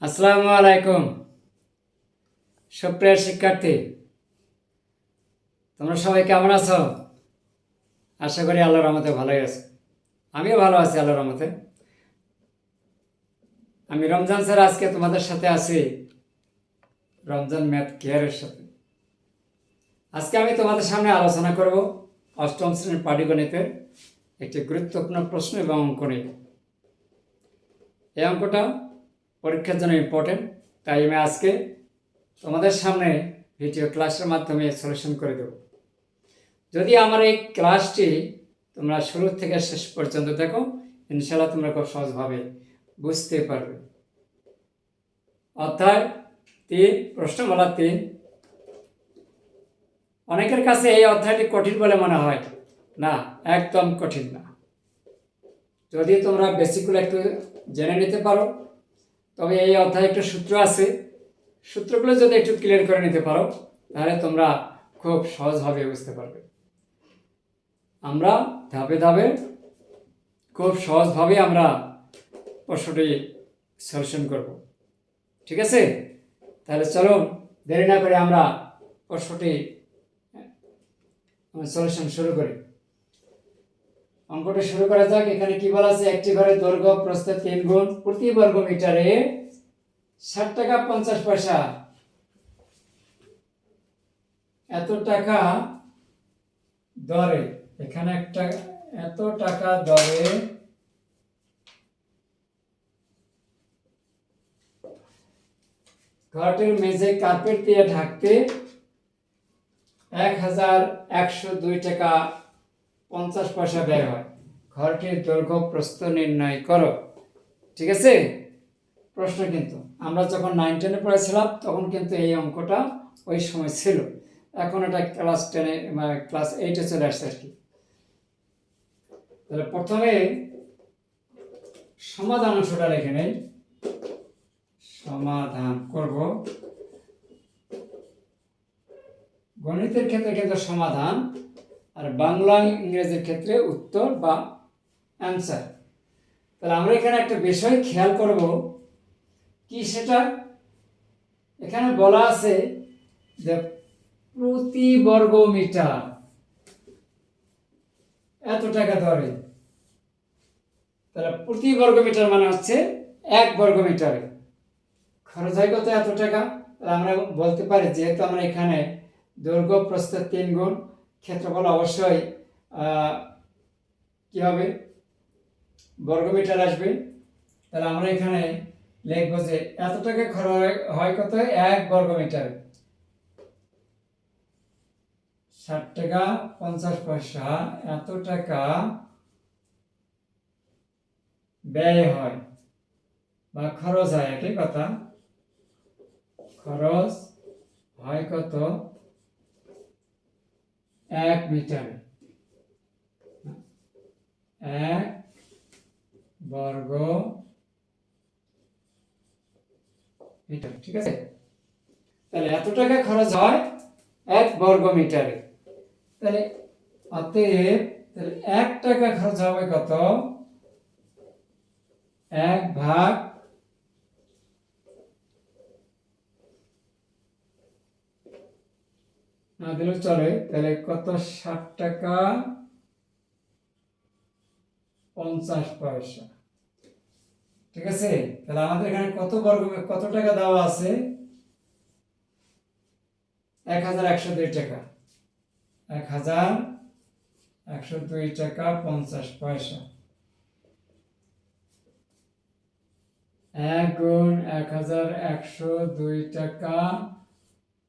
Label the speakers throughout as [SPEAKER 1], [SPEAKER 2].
[SPEAKER 1] আসসালামু আলাইকুম সুপ্রিয় শিক্ষার্থী, তোমরা সবাই কেমন আছো? আশা করি আল্লাহর রহমতে ভালোই আছো। আমিও ভালো আছি আল্লাহর রহমতে। আমি রমজান স্যার আজকে তোমাদের সাথে আছি রমজান ম্যাথ কেয়ারের সাথে। আজকে আমি তোমাদের সামনে আলোচনা করব অষ্টম শ্রেণীর পাটিগণিতের একটি গুরুত্বপূর্ণ প্রশ্ন এবং অঙ্ক নিয়ে। এই অঙ্কটা পরীক্ষার জন্য ইম্পর্টেন্ট, তাই আমি আজকে তোমাদের সামনে ভিডিও ক্লাসের মাধ্যমে সলিউশন করে দেব। যদি আমার এই ক্লাসটি তোমরা শুরু থেকে শেষ পর্যন্ত দেখো, ইনশাআল্লাহ তোমরা খুব সহজভাবে বুঝতে পারবে। অধ্যায় 3, প্রশ্নমালা 3। অনেকের কাছে এই অধ্যায়টি কঠিন বলে মনে হয় না, একদম কঠিন না। যদি তোমরা বেসিকগুলো একটু জেনে নিতে পারো, তবে এই অধ্যায়ে একটু সূত্র আছে, সূত্রগুলো যদি একটু ক্লিয়ার করে নিতে পারো, তাহলে তোমরা খুব সহজভাবে বুঝতে পারবে। আমরা ধাপে ধাপে খুব সহজভাবে আমরা প্রশ্নটি সলিউশন করব, ঠিক আছে? তাহলে চলো দেরি না করে আমরা প্রশ্নটি সলিউশন শুরু করি। অঙ্কটি শুরু করা যাক। এখানে কি বলা আছে? একটি ঘরের দৈর্ঘ্য প্রস্থ 3 গুণ, প্রতি বর্গ মিটারে 60 টাকা 50 পয়সা, এত টাকা দরে, এখানে একটা এত টাকা দরে ঘরটির মেঝে কার্পেট দিয়ে ঢাকতে 1102 টাকা 50 পয়সা ব্যয় হয়। ঘরটির দৈর্ঘ্য প্রস্থ নির্ণয় করো। ঠিক আছে? প্রশ্ন কিন্তু আমরা যখন 9, 10-এ পড়েছিলাম তখন কিন্তু এই অঙ্কটা ওই সময় ছিল। এখন এটা ক্লাস 10-এ ক্লাস 8-এ চলে আসছে আর কি। তাহলে প্রথমে সমাধান অংশটা লিখে নেই, সমাধান করব। গণিতের ক্ষেত্রে কিন্তু সমাধান, আর বাংলা ইংরেজির ক্ষেত্রে উত্তর বা অ্যান্সার। তাহলে আমরা এখানে একটা বিষয় খেয়াল করব, কি সেটা? এখানে বলা আছে যে প্রতি বর্গ মিটার এত টাকা দরে। তাহলে প্রতি বর্গ মিটার মানে হচ্ছে 1 বর্গ মিটারে খরচ হয় কত? এত টাকা। তাহলে আমরা বলতে পারি, যেহেতু আমরা এখানে দৈর্ঘ্য প্রস্থ 3 গুণ, ক্ষেত্রফল অবশ্যই কি হবে? বর্গমিটার আসবে। তাহলে আমরা এখানে লিখবো যে এত টাকা খরচ হয় কত? 1 বর্গ মিটারে 60 টাকা 50 পয়সা, এত টাকা ব্যয় হয় বা খরচ হয়, একই কথা। খরচ হয় কত? 1 মিটারে, 1 বর্গ মিটার। ঠিক আছে? তাহলে এত টাকা খরচ হয় 1 বর্গ মিটারে। তাহলে অতএব তাহলে 1 টাকা খরচ হবে কত? 1 ভাগ না দিলেও চলে। তাহলে কত? 60 টাকা 50 পয়সা। ঠিক আছে? তাহলে আমাদের এখানে কত টাকা দেওয়া আছে? 1102 টাকা। 1102 টাকা 50 পয়সা। 1 গুণ 1102 টাকা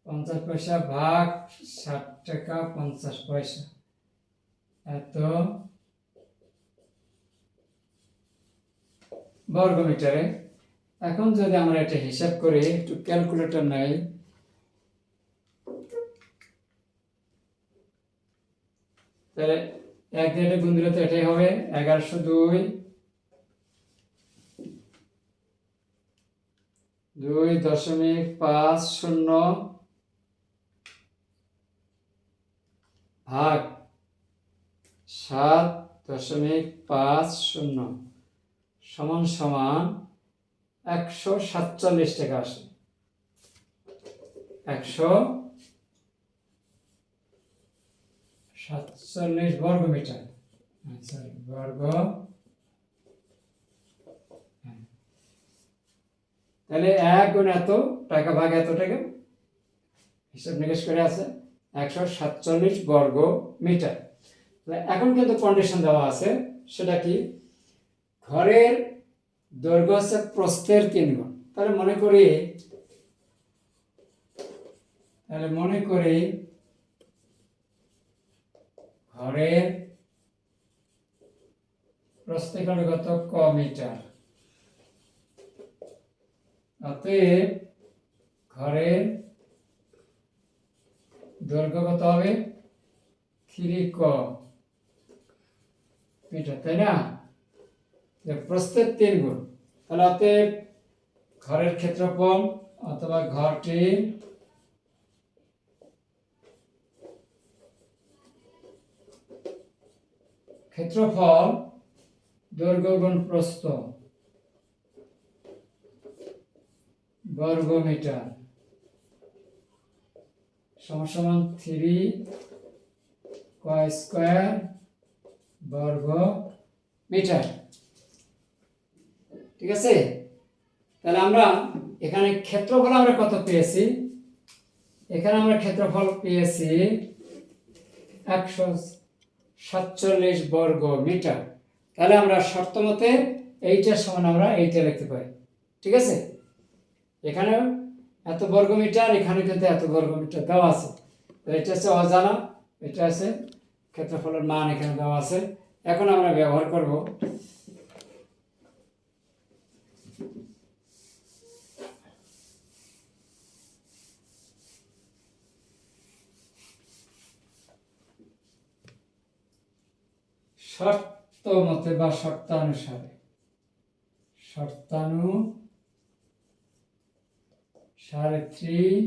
[SPEAKER 1] 50 পয়সা ভাগ 60 টাকা 50 পয়সা, এত বর্গ মিটারে। এখন যদি আমরা এটা হিসাব করি, একটু ক্যালকুলেটর নেই, তাহলে 1 দিয়ে গুণ দিলে তো এটাই হবে 1102 2.50 ভাগ 7.50 সমান সমান 147 টাকা আসে। 147 বর্গ মিটার, সরি বর্গ। তাহলে 1 গুণ এত টাকা ভাগ এত টাকা, হিসাব নিকেশ করে আছে 147 বর্গ মিটার। এখন কিন্তু কন্ডিশন দেওয়া আছে, সেটা কি? ঘরের দৈর্ঘ্য হচ্ছে প্রস্থের 3 গুণ। তাহলে মনে করি ঘরের প্রস্থ কত? ক মিটার। অতএব ঘরের দৈর্ঘ্য কত হবে? 3 ক মিটার, তাই না? প্রস্থের 3 গুণ। তাহলে অতএব ঘরের ক্ষেত্রফল অথবা ঘরটির ক্ষেত্রফল দৈর্ঘ্য গুণ প্রস্থ বর্গ মিটার সমান 3 ক স্কয়ার বর্গ মিটার। ঠিক আছে? তাহলে আমরা এখানে ক্ষেত্রফল আমরা কত পেয়েছি? এখানে আমরা ক্ষেত্রফল পেয়েছি 147 বর্গ মিটার। তাহলে আমরা শর্ত মতে এইটার সমান আমরা এইটা লিখতে পারি। ঠিক আছে? এখানে এত বর্গ মিটার, এখানে কিন্তু এত বর্গ মিটার দেওয়া আছে। তো এটা হচ্ছে অজানা, এটা আছে ক্ষেত্রফলের মান এখানে দেওয়া আছে। এখন আমরা ব্যবহার করব শর্ত মতে বা শর্তানুসারে, সাড়ে 3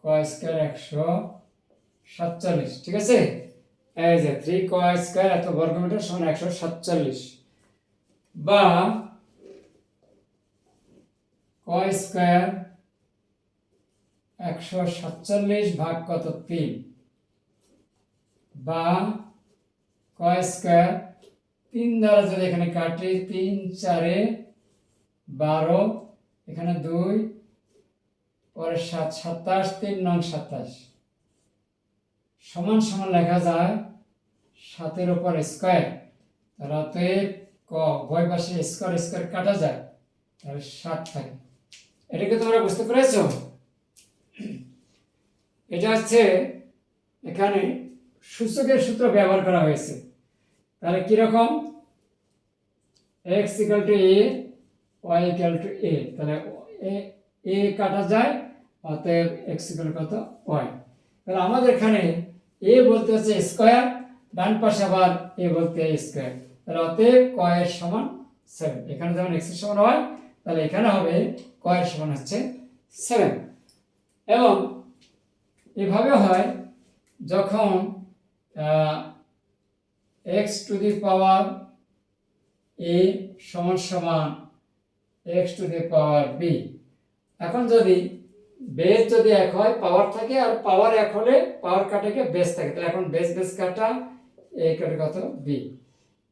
[SPEAKER 1] ক স্কয়ার 147। ঠিক আছে? এই যে 3 ক স্কয়ার এত বর্গ মিটার সমান 147, বা ক স্কয়ার 147 ভাগ কত? 3, বা ক স্কয়ার 3 দ্বারা যদি এখানে কাটি 3 4 12, এখানে 2 পরে 7 27, 3 9 27 সমান সমান লেখা যায় 7 উপর স্কয়ার। তাহলে অতএব ক উভয় পাশে স্কয়ার স্কয়ার কাটা যায়, তাহলে 7 থাকে। এটাকে তোমরা বুঝতে পেরেছো? এটা হচ্ছে এখানে সূচকের সূত্র ব্যবহার করা হয়েছে। তাহলে কিরকম? x = a, y = a। তাহলে a কাটা যায়, অতএব x = কত? y। তাহলে আমাদের এখানে a বলতে হচ্ছে স্কয়ার, ডান পাশে আবার a বলতে a স্কয়ার। তাহলে অতএব ক এর সমান 7। এখানে যেমন x এর সমান হয়, তাহলে এখানে হবে ক এর সমান হচ্ছে 7। এবং এভাবে হয় যখন x to the power a সমান সমান x to the power b। এখন যদি বেস যদি এক হয়, পাওয়ার থাকে, আর পাওয়ার এক হলে পাওয়ার কাটে গিয়ে বেস থাকে। তাহলে এখন বেস বেস কাটা, a কাটে কত? b।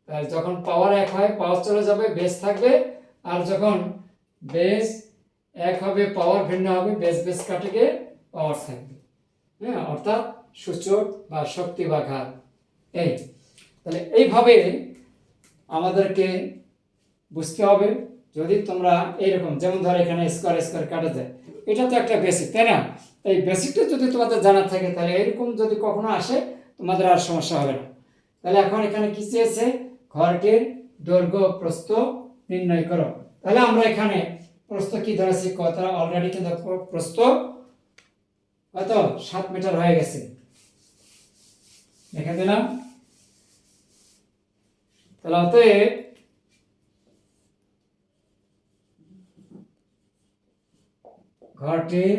[SPEAKER 1] তাহলে যখন পাওয়ার এক হয় পাওয়ার চলে যাবে, বেস থাকবে। আর যখন বেস এক হবে পাওয়ার ভিন্ন হবে, বেস বেস কাটে গিয়ে পাওয়ার থাকবে। হ্যাঁ, অর্থাৎ সূচক বা শক্তি বা ঘাত এই। তাহলে এইভাবে আমাদেরকে বুঝতে হবে। যদি তোমরা এইরকম, যেমন ধরো এখানে স্কয়ার স্কয়ার কাটা যায়, এটা তো একটা বেসিক, তাই না? এই বেসিকটা যদি তোমাদের জানা থাকে, তাহলে এরকম যদি কখনো আসে তোমাদের আর সমস্যা হবে না। তাহলে এখন এখানে কি চেয়েছে? ঘরটির দৈর্ঘ্য প্রস্থ নির্ণয় করো। তাহলে আমরা এখানে প্রস্থ কি ধরেছি? কথা অলরেডি কিন্তু প্রস্থ কত? 7 মিটার হয়ে গেছে, লিখে দিলাম। তাহলে অতএব ঘরটির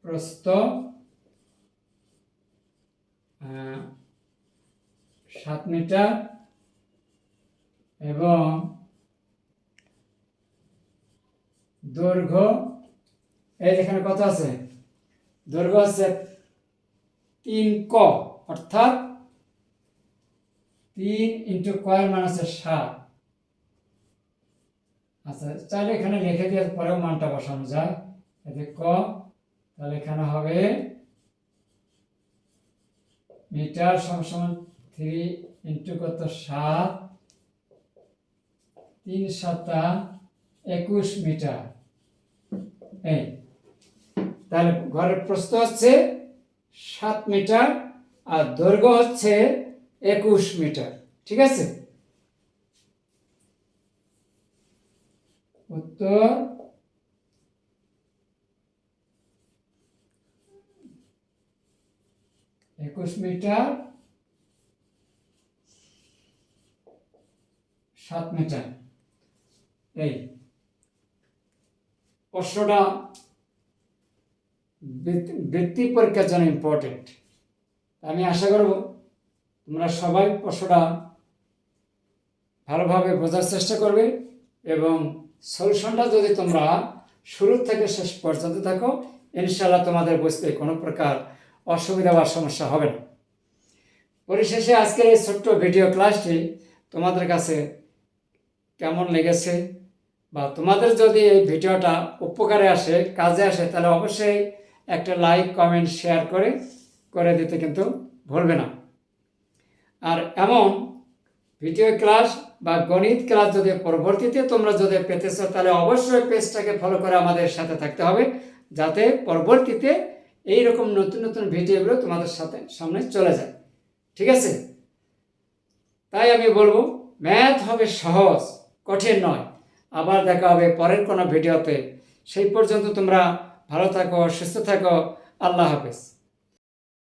[SPEAKER 1] প্রস্থ 7 মিটার এবং দৈর্ঘ্য, এই যেখানে কত আছে, দৈর্ঘ্য হচ্ছে 3 ক, অর্থাৎ 3 ইন্টু কয়ের মান আছে 7। আচ্ছা, চাইলে এখানে লিখে দিয়ে পরেও মানটা বসানো যায়। এতে ক, তাহলে এখানে হবে মিটার সমান 3 ইন্টু কত 7, 3 7 21 মিটার। এই তাহলে ঘরের প্রস্থ হচ্ছে 7 মিটার আর দৈর্ঘ্য হচ্ছে 21 মিটার। ঠিক আছে, উত্তর 21 মিটার 7 মিটার। এই প্রশ্নটা বৃত্তি পরীক্ষার জন্য ইম্পর্টেন্ট। আমি আশা করব তোমরা সবাই প্রশ্নটা ভালোভাবে বোঝার চেষ্টা করবে এবং সলিউশনটা যদি তোমরা শুরু থেকে শেষ পর্যন্ত থাকো, ইনশাআল্লাহ তোমাদের বুঝতে কোনো প্রকার অসুবিধা বা সমস্যা হবে না। পরিশেষে আজকের এই ছোট্ট ভিডিও ক্লাসটি তোমাদের কাছে কেমন লেগেছে, বা তোমাদের যদি এই ভিডিওটা উপকারে আসে, কাজে আসে, তাহলে অবশ্যই একটা লাইক, কমেন্ট, শেয়ার করে দিতে কিন্তু ভুলবে না। আর এমন ভিডিও ক্লাস বা গণিত ক্লাস যদি পরবর্তীতে তোমরা যদি পেতে চাও, তাহলে অবশ্যই পেজটাকে ফলো করে আমাদের সাথে থাকতে হবে, যাতে পরবর্তীতে এইরকম নতুন নতুন ভিডিওগুলো তোমাদের সামনে চলে যায়। ঠিক আছে, তাই আমি বলবো ম্যাথ হবে সহজ, কঠিন নয়। আবার দেখা হবে পরের কোনো ভিডিওতে। সেই পর্যন্ত তোমরা ভালো থাকো, সুস্থ থাকো। আল্লাহ হাফেজ।